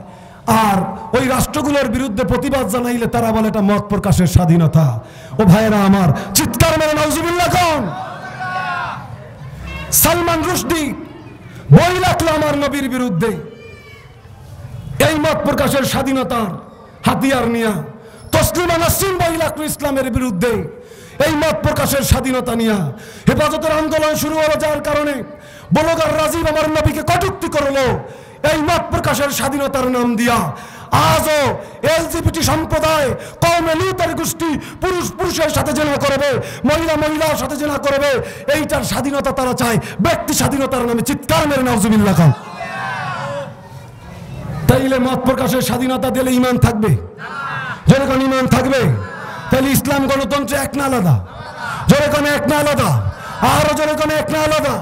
আর ওই রাষ্ট্রগুলোর বিরুদ্ধে প্রতিবাদ জানাইলে তারা বলে এটা মত প্রকাশের স্বাধীনতা। ও ভাইয়েরা আমার, চিৎকার মেরে নাউজুবিল্লাহ কোন? সালমান রুশদি বই লিখলো আমার নবীর বিরুদ্ধে, এই মত প্রকাশের স্বাধীনতার হাতিয়ার নিয়া। তসলিমা নাসরিন বই লিখলো ইসলামের বিরুদ্ধে, এই মত প্রকাশের স্বাধীনতা নিয়া। হেফাজতের আন্দোলন শুরু হলো, যার কারণে ব্লগার রাজীব আমার নবীকে কটূক্তি করলো এই মত প্রকাশের স্বাধীনতার নাম দিয়া। আজও এলজিবিটি সম্প্রদায়, কওমে লূতের গোষ্ঠী পুরুষ পুরুষের সাথে জেনা করবে, মহিলা মহিলার সাথে জেনা করবে, এইটার স্বাধীনতা তারা চায় ব্যক্তি স্বাধীনতার নামে। চিৎকার মেরে নাউজুবিল্লাহ খান। তাইলে মত প্রকাশের স্বাধীনতা দিলে ঈমান থাকবে? জনগণ ঈমান থাকবে? তাহলে ইসলাম গণতন্ত্র এক না আলাদা? জনগণ এক না আলাদা? আরো জনগণ এক না আলাদা?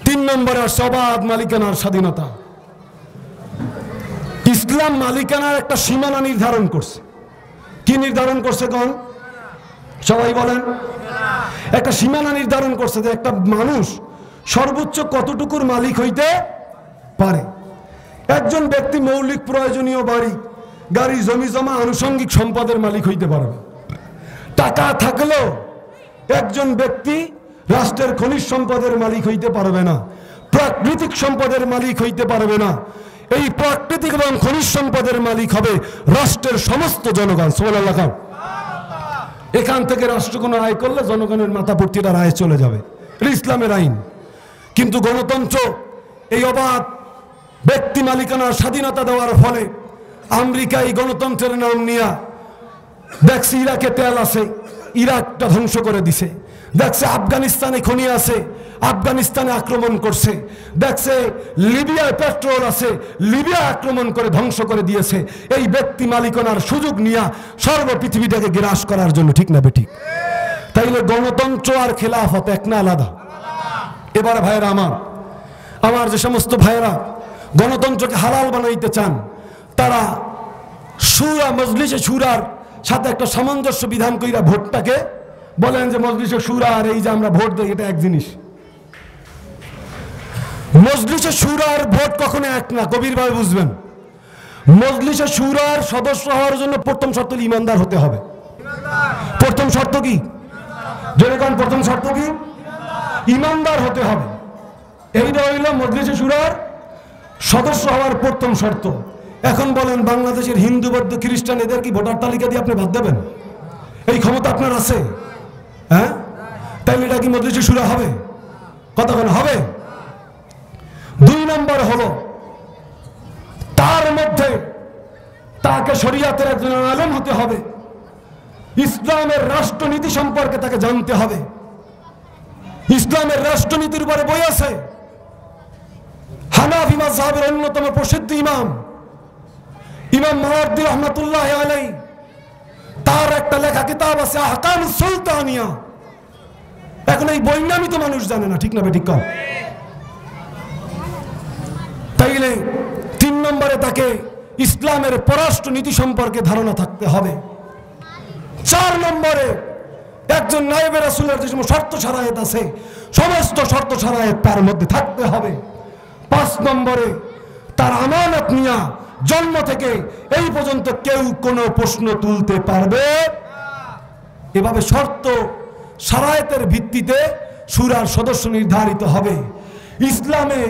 3 নম্বরে অবাধ মালিকানার স্বাধীনতা। ইসলাম মালিকানার একটা সীমানা নির্ধারণ করছে। কি নির্ধারণ করছে কোন? সবাই বলেন। একটা সীমানা নির্ধারণ করছে যে একটা মানুষ সর্বোচ্চ কতটুকুর মালিক হইতে পারে। একজন ব্যক্তি মৌলিক প্রয়োজনীয় বাড়ি, গাড়ি, জমি জমা, আনুষঙ্গিক সম্পদের মালিক হইতে পারবে। টাকা থাকলেও একজন ব্যক্তি রাষ্ট্রের খনিজ সম্পদের মালিক হইতে পারবে না, প্রাকৃতিক সম্পদের মালিক হইতে পারবে না। এই প্রাকৃতিক এবং খনিজ সম্পদের মালিক হবে রাষ্ট্রের সমস্ত জনগণ। সুবহানাল্লাহ। এখান থেকে রাষ্ট্র কোনো আয় করলে জনগণের মাথা ভর্তি তার আয় চলে যাবে, এটা ইসলামের আইন। কিন্তু গণতন্ত্র এই অবাধ ব্যক্তি মালিকানার স্বাধীনতা দেওয়ার ফলে আমেরিকা এই গণতন্ত্রের নাম নিয়ে দেখছে ইরাকে তেল আছে, ইরাকটা ধ্বংস করে দিছে। দেখছে আফগানিস্তানে খনি আছে, আফগানিস্তানে আক্রমণ করছে। দেখছে লিবিয়ায় পেট্রোল আছে, লিবিয়া আক্রমণ করে ধ্বংস করে দিয়েছে। এই ব্যক্তি মালিকানার সুযোগ নিয়ে সর্ব পৃথিবীটাকে গ্রাস করার জন্য, ঠিক না বেঠিক? তাইলে গণতন্ত্র আর খেলাফত এক না আলাদা? এবার ভাইয়েরা আমার যে সমস্ত ভাইয়েরা গণতন্ত্রকে হালাল বানাইতে চান, তারা শুরা, মজলিসে শুরার সাথে একটা সামঞ্জস্য বিধান কইরা ভোটটাকে বলেন যে মজলিসে শুরা আর এই যে আমরা ভোট দেই এটা এক জিনিস। মজলিসে শুরার ভোট কখনো এক না, গভীরভাবে বুঝবেন। মজলিসে শুরার সদস্য হওয়ার জন্য প্রথম শর্ত ইমানদার হতে হবে। প্রথম শর্ত কি? যেরকম প্রথম শর্ত কি? ইমানদার হতে হবে। এইটা হইল মজলিসে শুরার সদস্য হওয়ার প্রথম শর্ত। এখন বলেন বাংলাদেশের হিন্দু, বৌদ্ধ, খ্রিস্টান এদের কি ভোটার তালিকা দিয়ে আপনি বাদ দেবেন? এই ক্ষমতা আপনার আছে? হ্যাঁ, তাইলে এটা কি মজলিসে শুরা হবে? কতক্ষণ হবে? 2 নম্বর হলো তার মধ্যে তাকে শরিয়াতের একজন আলেম হতে হবে, ইসলামের রাষ্ট্রনীতি সম্পর্কে তাকে জানতে হবে। ইসলামের রাষ্ট্রনীতির উপরে বই আছে। হানাফি মাযহাবের অন্যতম প্রসিদ্ধ ইমাম মাওয়ারদি রহমাতুল্লাহ আলাইহি, তার একটা লেখা কিতাব আছে আহকামুস সুলতানিয়া। এখন এই বই নামই তো মানুষ জানে না, ঠিক না বেঠিক? তাইলে 3 নম্বরে তাকে ইসলামের পররাষ্ট্র নীতি সম্পর্কে ধারণা থাকতে হবে। 4 নম্বরে একজন নায়েবে রাসূলের যে শর্ত শারায়েত আছে, সমস্ত শর্ত শারায়েত তার মধ্যে থাকতে হবে। 5 নম্বরে তার আমানত নিয়া জন্ম থেকে এই পর্যন্ত কেউ কোনো প্রশ্ন তুলতে পারবে। এভাবে শর্ত শারায়েতের ভিত্তিতে শুরার সদস্য নির্ধারিত হবে। ইসলামে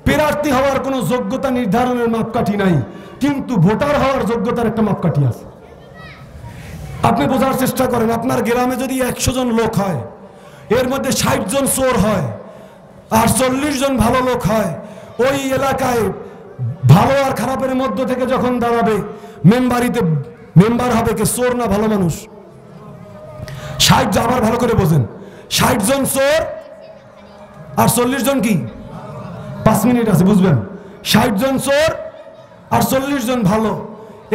প্রার্থী হওয়ার কোনো যোগ্যতা নির্ধারণের মাপকাঠি নাই, কিন্তু ভোটার হওয়ার যোগ্যতার একটা মাপকাঠি আছে। আপনি বোঝার চেষ্টা করেন, আপনার গ্রামে যদি 100 জন লোক হয়, এর মধ্যে 60 জন চোর হয় আর 40 জন ভালো লোক হয়, ওই এলাকায় ভালো আর খারাপের মধ্য থেকে যখন দাঁড়াবে মেম্বারিতে, মেম্বার হবে কে, চোর না ভালো মানুষ? 60 জন, আবার ভালো করে বোঝেন, 60 জন চোর আর 40 জন কি? 5 মিনিট আছে, বুঝবেন। 60 জন চোর আর 40 জন ভালো।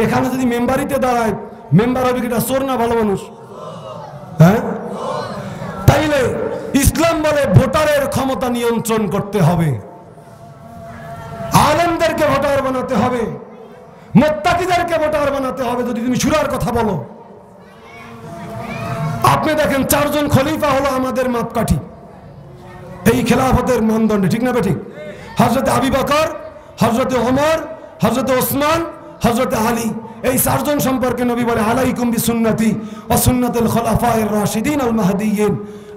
এখানে যদি মেম্বারিতে দাঁড়ায়, মেম্বার হবে কিটা, চোর না ভালো মানুষ? হ্যাঁ, তাইলে ইসলাম বলে ভোটারের ক্ষমতা নিয়ন্ত্রণ করতে হবে, আলেমদেরকে ভোটার বানাতে হবে, মুত্তাকিদেরকে ভোটার বানাতে হবে। যদি তুমি শুরার কথা বলো, আপনি দেখেন 4 জন খলিফা হলো আমাদের মাপকাঠি এই খেলাফতের মানদণ্ডে, ঠিক না বেঠিক? হযরত আবু বকর, হযরত ওমর, হযরত ওসমান, হযরত আলী, এই 4 জন সম্পর্কে নবী বলে আলাইকুম বিসুন্নতি ওয়া সুন্নাতুল খুলাফায়ে রাশিদিন আল মাহদিয়িন।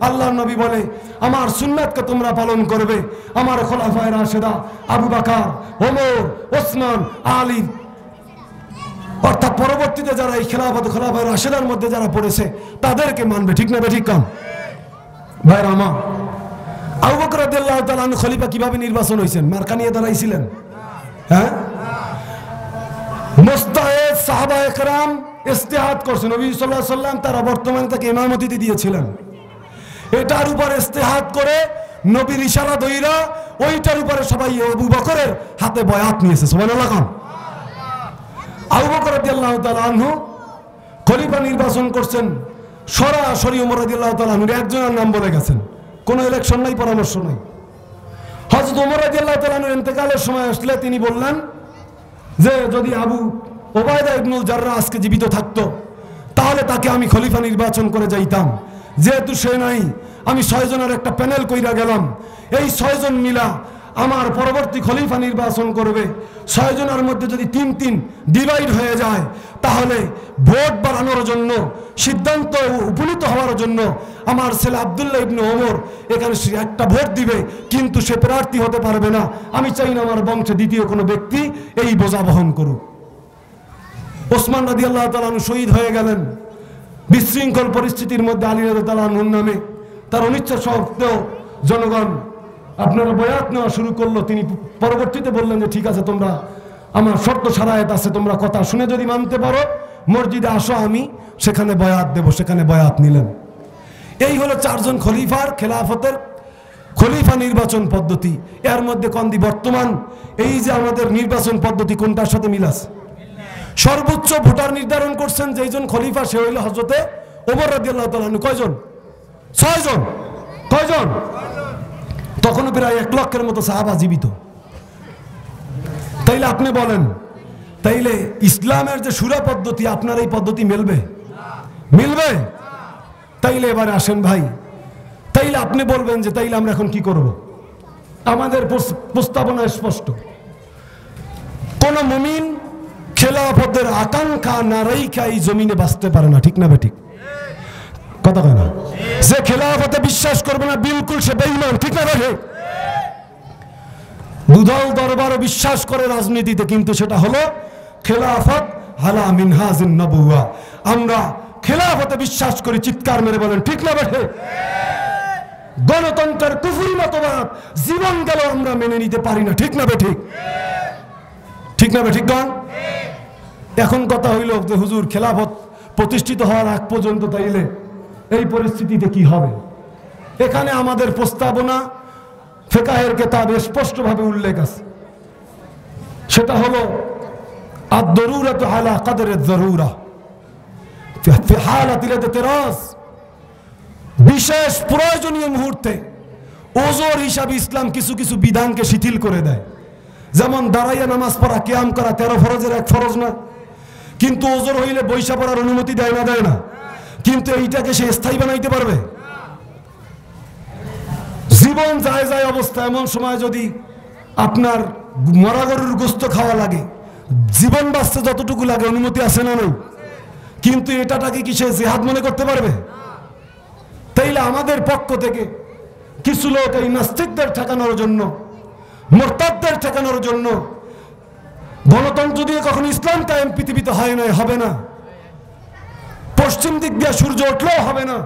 আল্লাহর নবী বলে আমার সুন্নাতকে তোমরা পালন করবে, আমার খুলাফায়ে রাশিদা আবু বকর, ওমর, ওসমান, আলী, অর্থাৎ পরবর্তীতে যারা এই খেলাফত খুলাফায়ে রাশিদার মধ্যে যারা পড়েছে তাদেরকে মানবে, ঠিক না বেঠিক? কাম ভাইরা আমার, আবু বকর রাদিয়াল্লাহু তাআলা আনহু খলিফা কিভাবে নির্বাচন হয়েছেন? মার্কা নিয়ে দাঁড়াইছিলেন। হ্যাঁ, মুস্তাহিদ সাহাবায়ে কেরাম ইজতিহাদ করছেন, নবী সাল্লাল্লাহু আলাইহি সাল্লাম তারা বর্তমানে তাকে ইমামতি দিয়েছিলেন। এটার উপর ইজতিহাদ করে নবীর ইশারা দইরা ওইটার উপরে সবাই আবু বকরের হাতে বয়াত নিয়েছে। সুবহানাল্লাহ। আবু বকর রাদিয়াল্লাহু তাআলা আনহু খলিফা নির্বাচন করছেন, সরাসরি ওমর রাদিয়াল্লাহু তাআলা আনহুর একজনের নাম বলে গেছেন, কোনো ইলেকশন নাই, পরামর্শ নাই। হযরত ওমর রাদিয়াল্লাহু তাআলা আনহুর ইন্তেকালের সময় আসলে তিনি বললেন যে যদি আবু ওবায়দা ইবনুল জাররাহ আজকে জীবিত থাকতো তাহলে তাকে আমি খলিফা নির্বাচন করে যাইতাম। যেহেতু সে নাই, আমি 6 জনের একটা প্যানেল কইরা গেলাম, এই 6 জন মিলা আমার পরবর্তী খলিফা নির্বাচন করবে। 6 জনের মধ্যে যদি 3-3 ডিভাইড হয়ে যায়, তাহলে ভোট বাড়ানোর জন্য, সিদ্ধান্ত উপনীত হওয়ার জন্য আমার ছেলে আব্দুল্লাহ ইবনে ওমর এখানে একটা ভোট দিবে, কিন্তু সে প্রার্থী হতে পারবে না। আমি চাই না আমার বংশে দ্বিতীয় কোনো ব্যক্তি এই বোঝা বহন করুক। ওসমান রাদিয়াল্লাহু তাআলা আনহু শহীদ হয়ে গেলেন বিশৃঙ্খল পরিস্থিতির মধ্যে। আলী রাদিয়াল্লাহু আনহুর নামে তার অনিচ্ছা সত্ত্বেও জনগণ আপনারা বয়াত নেওয়া শুরু করলো। তিনি পরবর্তীতে বললেন যে ঠিক আছে, তোমরা আমার শর্ত সারায়াত আছে, তোমরা কথা শুনে যদি মানতে পারো মসজিদে আসো, আমি সেখানে বয়াত দেব। সেখানে বয়াত নিলেন। এই হলো 4 জন খলিফার খেলাফতের খলিফা নির্বাচন পদ্ধতি। এর মধ্যে কন্দি বর্তমান এই যে আমাদের নির্বাচন পদ্ধতি কোনটার সাথে মিল আছে? সর্বোচ্চ ভোটার নির্ধারণ করছেন যেইজন খলিফা, সে হইল হযরতে ওমর রাদিয়াল্লাহু তাআলা আনহু। কয়জন? 6 জন। কয়জন? তখনও প্রায় 1 লক্ষের মতো সাহাবা জীবিত। তাইলে আপনি বলেন, তাইলে ইসলামের যে শুরা পদ্ধতি, আপনার এই পদ্ধতি মিলবে? মিলবে? তাইলে এবারে আসেন ভাই, তাইলে আপনি বলবেন যে তাইলে আমরা এখন কি করব? আমাদের প্রস্তাবনা স্পষ্ট। কোন মুমিন খেলাফতের আকাঙ্ক্ষা না রাইখা এই জমিনে বাঁচতে পারে না, ঠিক না বেঠিক? কথা কয় না? যে খেলাফতে বিশ্বাস করবে না বিলকুল সে বেঈমান, ঠিক না বেঠিক? দুদল দরবারও বিশ্বাস করে রাজনীতিতে, কিন্তু সেটা হলো খেলাফত আলা মিনহাজিন নবুওয়া। আমরা খেলাফতে বিশ্বাস করি, চিৎকার মেরে বলেন ঠিক না বেঠিক? গণতন্ত্রের কুফরি মতবাদ জীবন গেল আমরা মেনে নিতে পারি না, ঠিক না বেঠিক? ঠিক না বেঠিক গণ? এখন কথা হইল যে হুজুর খেলাফত প্রতিষ্ঠিত হওয়ার আগ পর্যন্ত তাইলে এই পরিস্থিতিতে কি হবে? এখানে আমাদের প্রস্তাবনা ফিকহের কিতাবে স্পষ্টভাবে উল্লেখ আছে। সেটা হলো আদ-দারুরাতু আলা কদরি আদ-দারুরা ফি হালাতিল ইতিরাজ। বিশেষ প্রয়োজনীয় মুহূর্তে ওজোর হিসাবে ইসলাম কিছু কিছু বিধানকে শিথিল করে দেয়। যেমন দাঁড়াইয়া নামাজ পড়া, কিয়াম করা 13 ফরজের এক ফরজ না, কিন্তু ওজোর হইলে বৈশা পড়ার অনুমতি দেয় না? দেয় না। কিন্তু এইটাকে সে স্থায়ী বানাইতে পারবে? জীবন যায় যায় অবস্থা, এমন সময় যদি আপনার মরা গরুর গোস্ত খাওয়া লাগে, জীবন বাঁচতে যতটুকু লাগে অনুমতি আছে না নেই? কিন্তু এটাকে কি সে জিহাদ মনে করতে পারবে? তাইলে আমাদের পক্ষ থেকে কিছু লোক এই নাস্তিকদের ঠেকানোর জন্য, মুরতাদদের ঠেকানোর জন্য, গণতন্ত্র দিয়ে কখনো ইসলাম কায়েম পৃথিবীতে হয় না, হবে না। পশ্চিম দিক দিয়ে সূর্য উঠলেও হবে না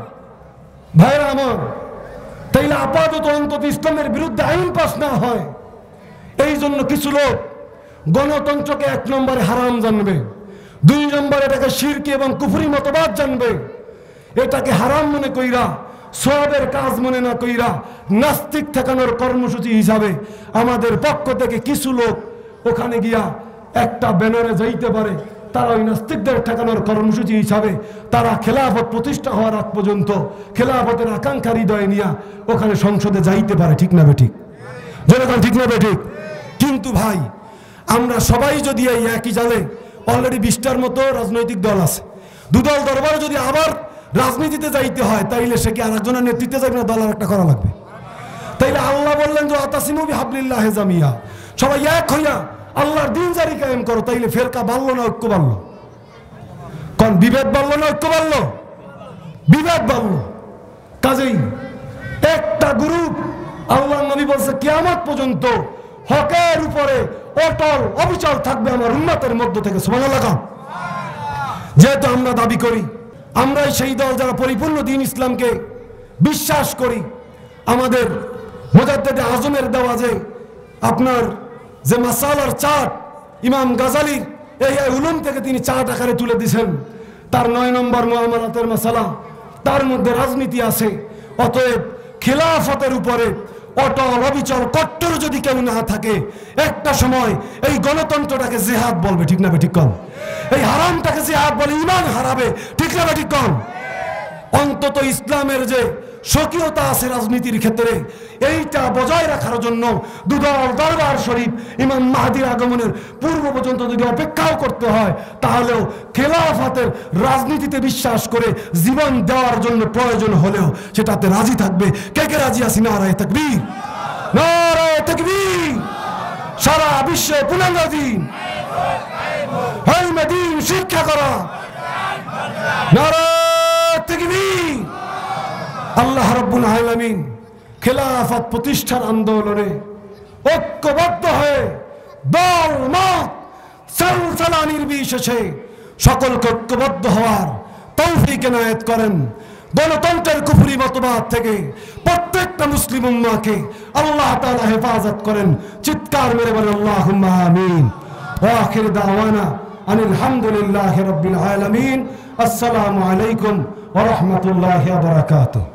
ভাইরা আমার। তাইলে আপাতত অন্তত ইসলামের বিরুদ্ধে আইন পাস না হয়, এই জন্য কিছু লোক গণতন্ত্রকে 1 নম্বরে হারাম জানবে, 2 নম্বরে এটাকে শিরকি এবং কুফরি মতবাদ জানবে। এটাকে হারাম মনে কইরা, সওয়াবের কাজ মনে না কইরা নাস্তিক ঠেকানোর কর্মসূচি হিসাবে আমাদের পক্ষ থেকে কিছু লোক ওখানে গিয়া একটা ব্যানারে যাইতে পারে। তারা ওই নাস্তিকদের ঠেকানোর কর্মসূচি হিসাবে তারা খেলাফত প্রতিষ্ঠা হওয়ার আগ পর্যন্ত খেলাফতের আকাঙ্ক্ষা হৃদয়ে নিয়ে ওখানে সংসদে যাইতে পারে, ঠিক না বেঠিক? জনগণ ঠিক না বেঠিক? কিন্তু ভাই, আমরা সবাই যদি এই একই জালে, অলরেডি 20টার মতো রাজনৈতিক দল আছে, দুদল দরবারে যদি আবার রাজনীতিতে যাইতে হয়, তাইলে সে কি আরেকজনের নেতৃত্বে যাবে না? দল আর একটা করা লাগবে। তাইলে আল্লাহ বললেন যে আতাসিমু বিহাবলিল্লাহি জামিয়া, সবাই এক হইয়া আল্লাহর দিন জারি কায়েম করো। তাইলে ফেরকা বাড়লো না ঐক্য বাড়লো? কোন বিভেদ বাড়লো না ঐক্য বাড়লো? বিভেদ বাড়লো। কাজেই একটা গ্রুপ, আল্লাহর নবী বলছে কিয়ামত পর্যন্ত হকের উপরে অটল অবিচল থাকবে আমার উম্মতের মধ্য থেকে। সুবহানাল্লাহ। যেহেতু আমরা দাবি করি আমরাই সেই দল যারা পরিপূর্ণ দ্বীন ইসলামকে বিশ্বাস করি, আমাদের মুজাদ্দিদ আজমের দেওয়া যে আপনার যে মাসালার চার্ট ইমাম গাজালি এই উলুম থেকে তিনি চার্ট আকারে তুলে দিয়েছেন, তার 9 নম্বর মুআমালাতের মাসালা, তার মধ্যে রাজনীতি আছে। অতএব খেলাফতের উপরে অটল অবিচল কট্টর যদি কেউ না থাকে, একটা সময় এই গণতন্ত্রটাকে জিহাদ বলবে, ঠিক না ঠিক কম? এই হারামটাকে জিহাদ বলে, ঈমান হারাবে, ঠিক না ঠিক কম? অন্তত ইসলামের যে স্বকীয়তা আছে রাজনীতির ক্ষেত্রে, এইটা বজায় রাখার জন্য দুদল দরবার শরীফ ইমাম মাহদির আগমনের পূর্ব পর্যন্ত যদি অপেক্ষাও করতে হয়, তাহলেও খেলাফতের রাজনীতিতে বিশ্বাস করে জীবন দেওয়ার জন্য প্রয়োজন হলেও সেটাতে রাজি থাকবে। কে কে রাজি আছি? নারায়ে তাকবীর, নারায়ে তাকবীর। সারা বিশ্বে পূর্ণাঙ্গ দিন দিন শিক্ষা করা। নারায়ে তাকবীর। আল্লাহ রাব্বুল আলামিন খেলাফত প্রতিষ্ঠার আন্দোলনে ঐক্যবদ্ধ হয়ে দল মত সালসালা নির্বিশেষে সকলকে ঐক্যবদ্ধ হওয়ার তৌফিক এনায়েত করেন। গণতন্ত্রের কুফরি মতবাদ থেকে প্রত্যেকটা মুসলিম উম্মাহকে আল্লাহ তাআলা হেফাজত করেন। চিৎকার মেরে বলেন আল্লাহুম্মা আমিন। ওয়া আখির দাওয়ানা আনিল হামদুলিল্লাহি রাব্বিল আলামিন। আসসালামু আলাইকুম ওয়া রাহমাতুল্লাহি ওয়া বারাকাতুহু।